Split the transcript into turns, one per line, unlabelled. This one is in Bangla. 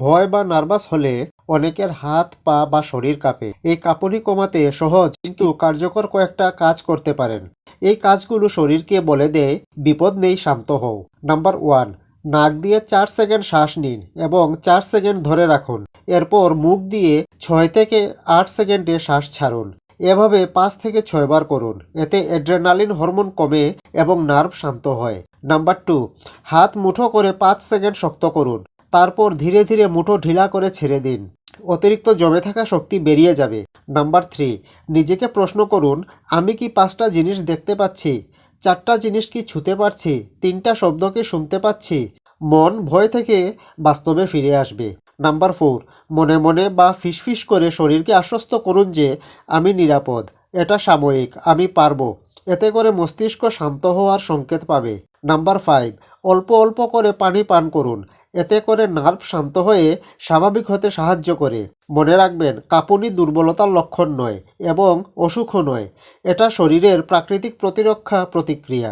ভয় বা নার্ভাস হলে অনেকের হাত পা বা শরীর কাঁপে। এই কাঁপুনি কমাতে সহজ কিন্তু কার্যকর কয়েকটা কাজ করতে পারেন। এই কাজগুলো শরীরকে বলে দেয় বিপদ নেই, শান্ত হও। নাম্বার 1, নাক দিয়ে 4 সেকেন্ড শ্বাস নিন এবং 4 সেকেন্ড ধরে রাখুন। এরপর মুখ দিয়ে 6 থেকে 8 সেকেন্ডে শ্বাস ছাড়ুন। এভাবে 5 থেকে 6 বার করুন। এতে অ্যাড্রেনালিন হরমোন কমে এবং নার্ভ শান্ত হয়। নাম্বার 2, হাত মুঠো করে 5 সেকেন্ড শক্ত করুন। তারপর ধীরে ধীরে মুঠো ঢিলা করে ছেড়ে দিন। অতিরিক্ত জমে থাকা শক্তি বেরিয়ে যাবে। নাম্বার 3, নিজেকে প্রশ্ন করুন, আমি কি 5টা জিনিস দেখতে পাচ্ছি? 4টা জিনিস কি ছুঁতে পারছি? 3টা শব্দ কি শুনতে পাচ্ছি? মন ভয় থেকে বাস্তবে ফিরে আসবে। নাম্বার 4, মনে মনে বা ফিসফিস করে শরীরকে আশ্বস্ত করুন যে আমি নিরাপদ, এটা সাময়িক, আমি পারবো। এতে করে মস্তিষ্ক শান্ত হওয়ার সংকেত পাবে। নাম্বার 5, অল্প অল্প করে পানি পান করুন। এতে করে নার্ভ শান্ত হয়ে স্বাভাবিক হতে সাহায্য করে। মনে রাখবেন, কাঁপুনি দুর্বলতার লক্ষণ নয় এবং অসুখও নয়। এটা শরীরের প্রাকৃতিক প্রতিরক্ষা প্রতিক্রিয়া।